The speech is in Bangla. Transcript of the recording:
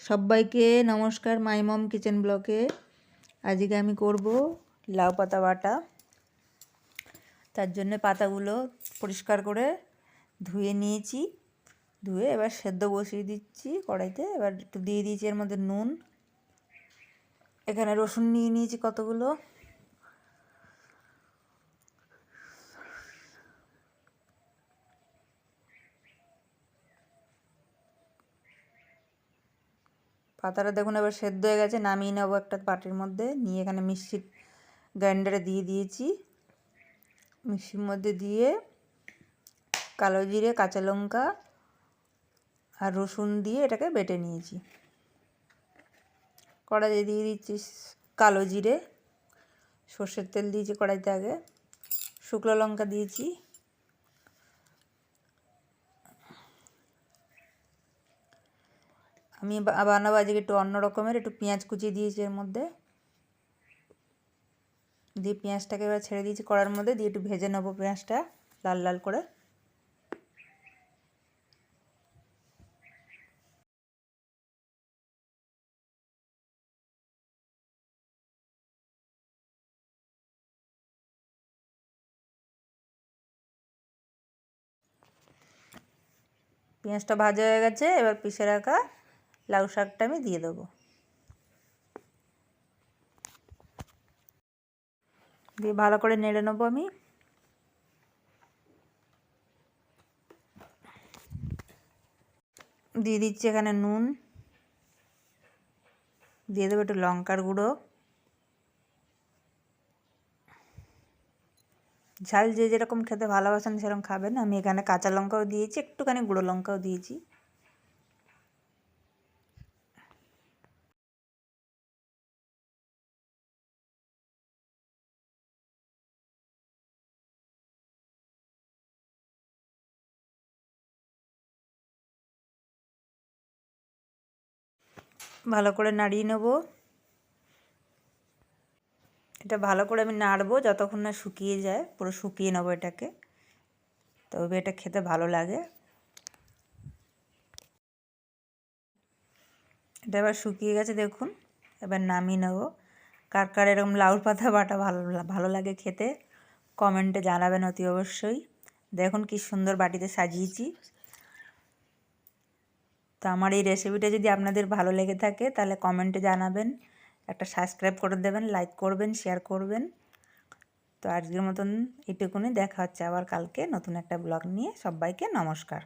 সবাইকে নমস্কার মাই মম কিচেন ব্লকে। আজকে আমি করব লাউ পাতা বাটা। তার জন্য পাতাগুলো পরিষ্কার করে ধুয়ে নিয়েছি। ধুয়ে এবার সেদ্ধ বসিয়ে দিচ্ছি কড়াইতে। এবার একটু দিয়ে দিয়েছি এর মধ্যে নুন। এখানে রসুন নিয়ে নিয়েছি কতগুলো। পাতাটা দেখুন এবার সেদ্ধ হয়ে গেছে, নামিয়ে নেবো একটা বাটির মধ্যে নিয়ে। এখানে মিক্সির গ্রাইন্ডারে দিয়ে দিয়েছি। মিক্সির মধ্যে দিয়ে কালো জিরে, কাঁচা লঙ্কা আর রসুন দিয়ে এটাকে বেটে নিয়েছি। কড়াইতে দিয়ে দিচ্ছি কালো জিরে, সর্ষের তেল দিয়েছি কড়াইতে আগে, শুকনো লঙ্কা দিয়েছি, আমি বানাবো আজকে একটু অন্য রকমের। একটু পেঁয়াজ কুচিয়ে দিয়েছি এর মধ্যে, দিয়ে পেঁয়াজটাকে এবার ছেড়ে দিয়েছি কড়ার মধ্যে, দিয়ে একটু ভেজে নেবো পেঁয়াজটা লাল লাল করে। পেঁয়াজটা ভাজা হয়ে গেছে, এবার পিষে রাখা লাউ শাকটা আমি দিয়ে দেবো। দিয়ে ভালো করে নেড়ে নেবো আমি। দিয়ে দিচ্ছি এখানে নুন, দিয়ে দেবো একটু লঙ্কার গুঁড়ো। ঝাল যে যেরকম খেতে ভালোবাসেন সেরকম খাবেন। আমি এখানে কাঁচা লঙ্কাও দিয়েছি, একটুখানি গুঁড়ো লঙ্কাও দিয়েছি। ভালো করে নাড়িয়ে নেব। এটা ভালো করে আমি নাড়বো যতক্ষণ না শুকিয়ে যায়। পুরো শুকিয়ে নেবো এটাকে, তবে এটা খেতে ভালো লাগে। এটা এবার শুকিয়ে গেছে দেখুন, এবার নামিয়ে নেব। কার কার এরকম লাউর পাতা বাটা ভালো লাগে খেতে কমেন্টে জানাবেন অতি অবশ্যই। দেখুন কি সুন্দর বাটিতে সাজিয়েছি। তো আমার এই রেসিপিটা যদি আপনাদের ভালো লেগে থাকে তাহলে কমেন্টে জানাবেন, একটা সাবস্ক্রাইব করে দেবেন, লাইক করবেন, শেয়ার করবেন। তো আজকের মতন এটুকুনি, দেখা হচ্ছে আবার কালকে নতুন একটা ব্লগ নিয়ে। সবাইকে নমস্কার।